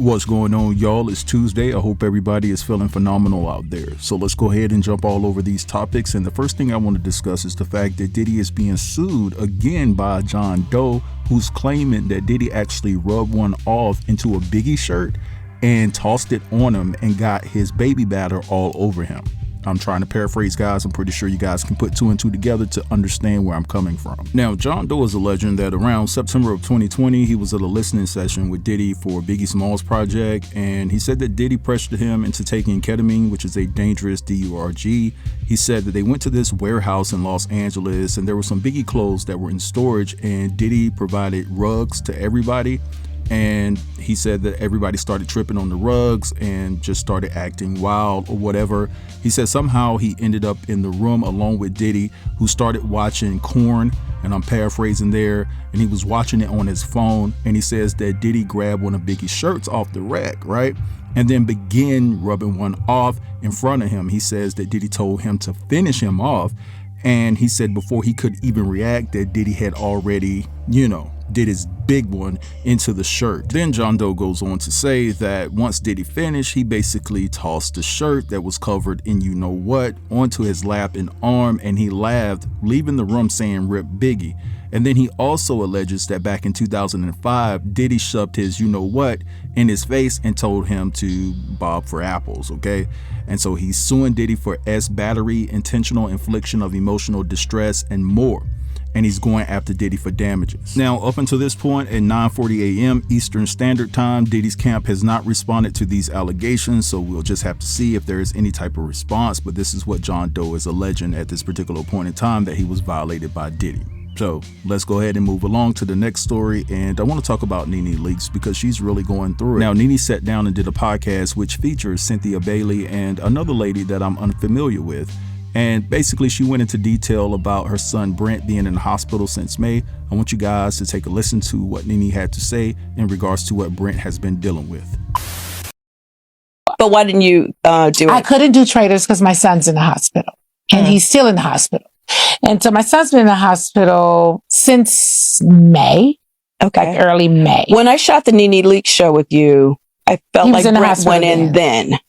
What's going on, y'all? It's Tuesday. I hope everybody is feeling phenomenal out there. So let's go ahead and jump all over these topics. And the first thing I want to discuss is the fact that Diddy is being sued again by John Doe, who's claiming that Diddy actually rubbed one off into a Biggie shirt and tossed it on him and got his baby batter all over him. I'm trying to paraphrase, guys. I'm pretty sure you guys can put two and two together to understand where I'm coming from. Now, John Doe is alleging that around September of 2020, he was at a listening session with Diddy for Biggie Smalls project, and he said that Diddy pressured him into taking ketamine, which is a dangerous DURG. He said that they went to this warehouse in Los Angeles, and there were some Biggie clothes that were in storage, and Diddy provided rugs to everybody. And he said that everybody started tripping on the rugs and just started acting wild or whatever. He said somehow he ended up in the room along with Diddy, who started watching Korn, and I'm paraphrasing there, and he was watching it on his phone. And he says that Diddy grabbed one of Biggie's shirts off the rack, right? And then began rubbing one off in front of him. He says that Diddy told him to finish him off. And he said before he could even react that Diddy had already, did his big one into the shirt. Then John Doe goes on to say that once Diddy finished, he basically tossed the shirt that was covered in you-know-what onto his lap and arm, and he laughed, leaving the room saying "Rip Biggie." And then he also alleges that back in 2005, Diddy shoved his you-know-what in his face and told him to bob for apples, okay? And so he's suing Diddy for battery, intentional infliction of emotional distress, and more. And he's going after Diddy for damages. Now, up until this point at 9:40 a.m. Eastern Standard Time, Diddy's camp has not responded to these allegations, so we'll just have to see if there is any type of response. But this is what John Doe is alleging at this particular point in time, that he was violated by Diddy. So let's go ahead and move along to the next story. And I want to talk about Nene Leaks because she's really going through it. Now, Nene sat down and did a podcast which features Cynthia Bailey and another lady that I'm unfamiliar with. And basically, she went into detail about her son Brent being in the hospital since May. I want you guys to take a listen to what Nene had to say in regards to what Brent has been dealing with. But why didn't you do it? I couldn't do traders because my son's in the hospital. And he's still in the hospital. And so my son's been in the hospital since May. Okay. Like early May. When I shot the Nene Leaks show with you, I felt like Brent went in then.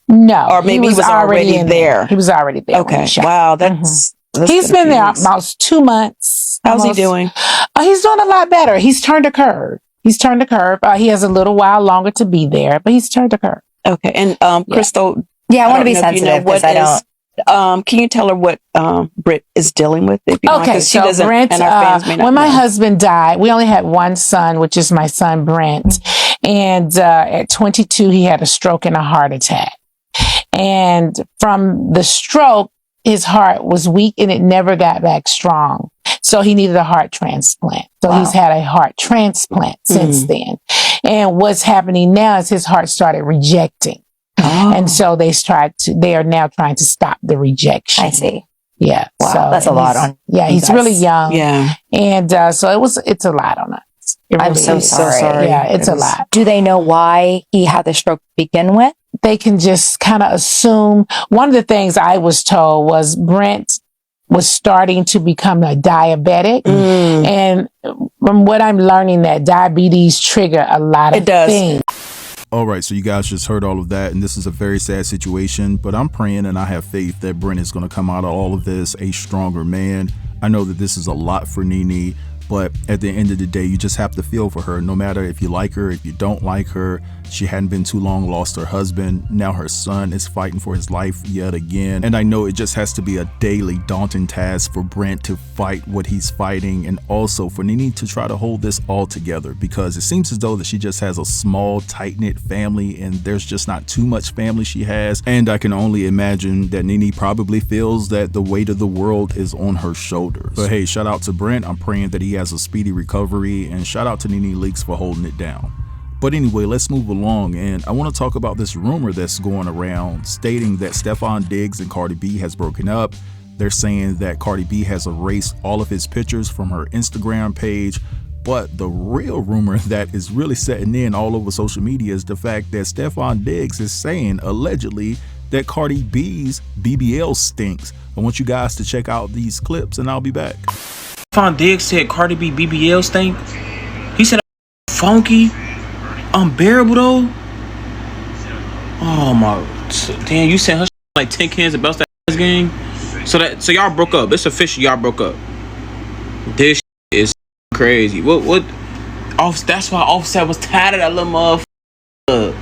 No. Or maybe he was already there. He was already there. Okay. Wow. That's he's been there almost 2 months. How's he doing? He's doing a lot better. He's turned a curve. He has a little while longer to be there, but he's turned a curve. Okay. And Crystal. Yeah, I want to be sensitive because I don't. Can you tell her what Britt is dealing with? Okay, so Brent, when my husband died, we only had one son, which is my son Brent. And at 22, he had a stroke and a heart attack. And from the stroke, his heart was weak and it never got back strong. So he needed a heart transplant. So he's had a heart transplant since then. And what's happening now is his heart started rejecting. And so they are now trying to stop the rejection. I see. Yeah. Wow. So, that's a lot on. Yeah. He's really young. Yeah. And so it's a lot on us. I'm so sorry. Yeah. It's a lot. Do they know why he had the stroke to begin with? They can just kind of assume. One of the things I was told was Brent was starting to become a diabetic. And from what I'm learning, that diabetes trigger a lot of things. All right, so you guys just heard all of that, and this is a very sad situation, but I'm praying and I have faith that Brent is going to come out of all of this a stronger man. I know that this is a lot for Nene, but at the end of the day, you just have to feel for her, no matter if you like her, if you don't like her. She hadn't been too long, lost her husband. Now her son is fighting for his life yet again. And I know it just has to be a daily daunting task for Brent to fight what he's fighting, and also for Nene to try to hold this all together, because it seems as though that she just has a small, tight-knit family, and there's just not too much family she has. And I can only imagine that Nene probably feels that the weight of the world is on her shoulders. But hey, shout out to Brent. I'm praying that he has a speedy recovery, and shout out to Nene Leaks for holding it down. But anyway, let's move along, and I want to talk about this rumor that's going around stating that Stefon Diggs and Cardi B has broken up. They're saying that Cardi B has erased all of his pictures from her Instagram page. But the real rumor that is really setting in all over social media is the fact that Stefon Diggs is saying, allegedly, that Cardi B's BBL stinks. I want you guys to check out these clips, and I'll be back. Stefon Diggs said Cardi B BBL stink. He said funky, unbearable though. Oh my, damn! You sent her like 10 cans of belts that ass game. So y'all broke up. It's official. Y'all broke up. This is crazy. What? That's why Offset was tired of that little motherfucker.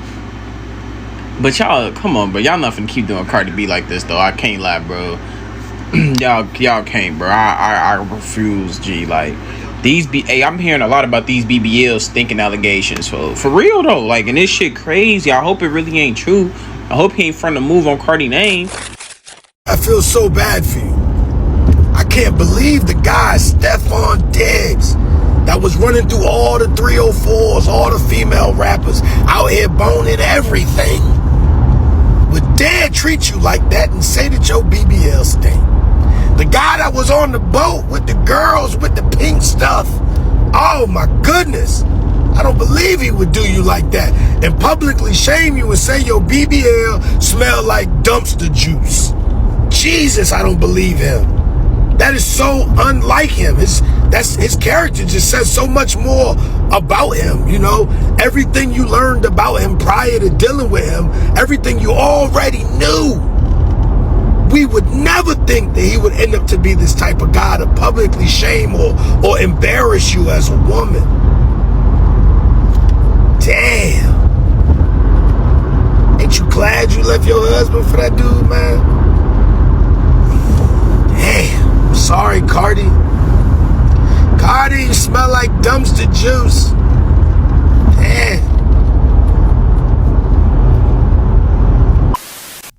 But y'all, come on, bro. Y'all not finna keep doing Cardi B like this, though. I can't lie, bro. y'all can't, bro. I refuse, G. Like, I'm hearing a lot about these BBL stinking allegations. For real, though. Like, and this shit crazy. I hope it really ain't true. I hope he ain't trying to move on Cardi name. I feel so bad for you. I can't believe the guy, Stefon Diggs, that was running through all the 304s, all the female rappers, out here boning everything, would dare treat you like that and say that your BBL stink. The guy that was on the boat with the girls with the pink stuff, oh my goodness, I don't believe he would do you like that and publicly shame you and say your BBL smell like dumpster juice. Jesus, I don't believe him. That is so unlike him. His character just says so much more about him, you know? Everything you learned about him prior to dealing with him, everything you already knew. We would never think that he would end up to be this type of guy to publicly shame or embarrass you as a woman. Damn. Ain't you glad you left your husband for that dude, man? Damn. Sorry, Cardi. Cardi, you smell like dumpster juice. Damn.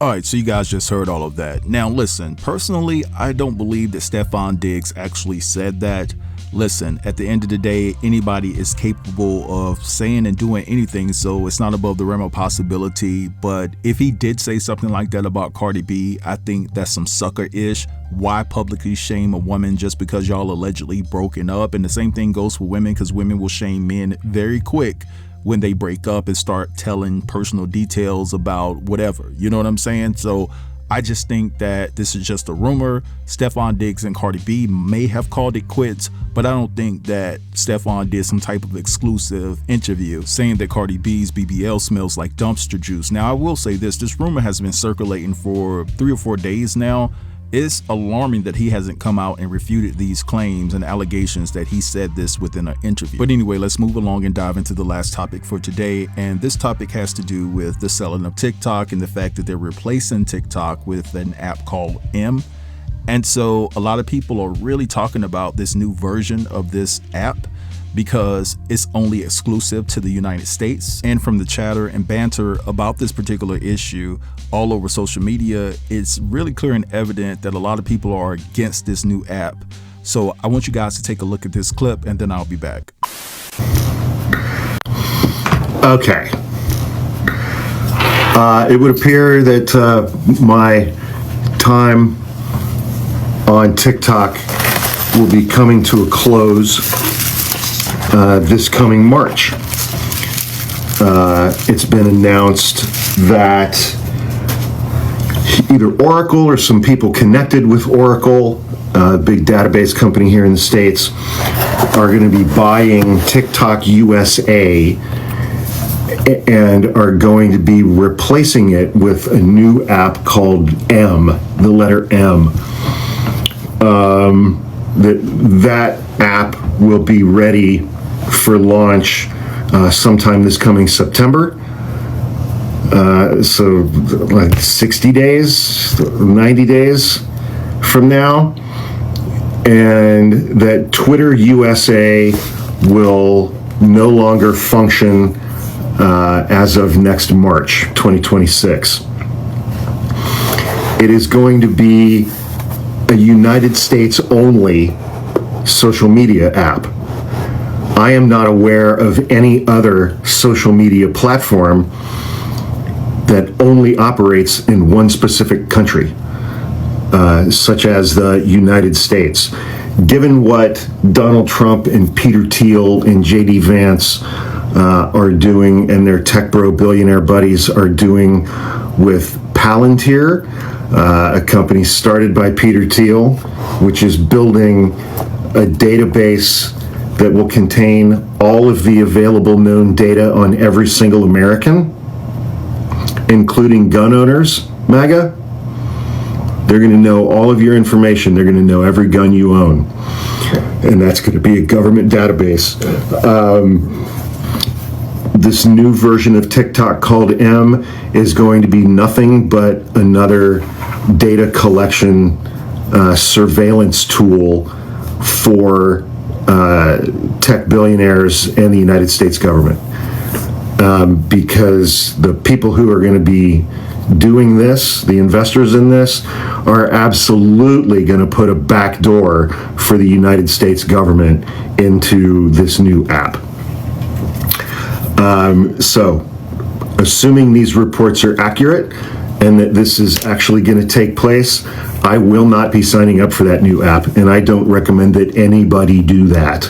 All right, so you guys just heard all of that. Now listen, personally, I don't believe that Stefon Diggs actually said that. Listen, at the end of the day, anybody is capable of saying and doing anything, so it's not above the realm of possibility. But if he did say something like that about Cardi B, I think that's some sucker-ish. Why publicly shame a woman just because y'all allegedly broken up? And the same thing goes for women, because women will shame men very quick when they break up and start telling personal details about whatever. You know what I'm saying? So I just think that this is just a rumor. Stefon Diggs and Cardi B may have called it quits, but I don't think that Stefon did some type of exclusive interview saying that Cardi B's BBL smells like dumpster juice. Now, I will say this rumor has been circulating for 3 or 4 days now. It's alarming that he hasn't come out and refuted these claims and allegations that he said this within an interview. But anyway, let's move along and dive into the last topic for today. And this topic has to do with the selling of TikTok and the fact that they're replacing TikTok with an app called M. And so a lot of people are really talking about this new version of this app because it's only exclusive to the United States. And from the chatter and banter about this particular issue all over social media, it's really clear and evident that a lot of people are against this new app. So I want you guys to take a look at this clip and then I'll be back. Okay. It would appear that my time on TikTok will be coming to a close this coming March. It's been announced that either Oracle or some people connected with Oracle, a big database company here in the States, are going to be buying TikTok USA and are going to be replacing it with a new app called M, the letter M. That app will be ready for launch sometime this coming September. So like 60 days, 90 days from now. And that Twitter USA will no longer function as of next March 2026. It is going to be a United States only social media app. I am not aware of any other social media platform that only operates in one specific country, such as the United States. Given what Donald Trump and Peter Thiel and JD Vance are doing and their tech bro billionaire buddies are doing with Palantir, a company started by Peter Thiel, which is building a database that will contain all of the available known data on every single American. including gun owners, MAGA. They're going to know all of your information. They're going to know every gun you own. And that's going to be a government database. This new version of TikTok called M is going to be nothing but another data collection surveillance tool for tech billionaires and the United States government. Because the people who are going to be doing this, the investors in this, are absolutely going to put a backdoor for the United States government into this new app. So, assuming these reports are accurate and that this is actually going to take place, I will not be signing up for that new app, and I don't recommend that anybody do that.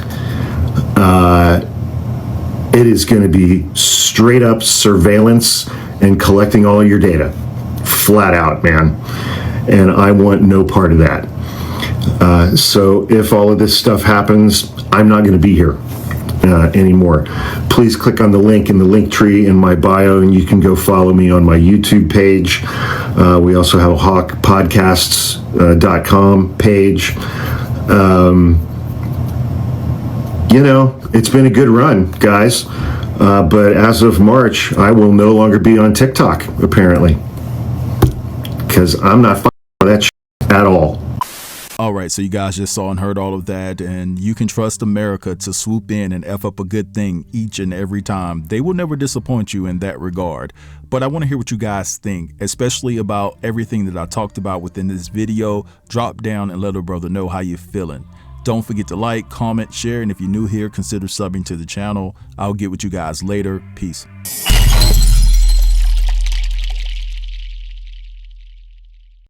It is going to be straight up surveillance and collecting all of your data. Flat out, man. And I want no part of that. So if all of this stuff happens, I'm not going to be here anymore. Please click on the link in the link tree in my bio, and you can go follow me on my YouTube page. We also have a hawkpodcasts.com page. It's been a good run, guys. But as of March, I will no longer be on TikTok, apparently. Because I'm not f***ing with that shit at all. All right, so you guys just saw and heard all of that, and you can trust America to swoop in and F up a good thing each and every time. They will never disappoint you in that regard. But I want to hear what you guys think, especially about everything that I talked about within this video. Drop down and let a brother know how you're feeling. Don't forget to like, comment, share, and if you're new here, consider subbing to the channel. I'll get with you guys later. Peace.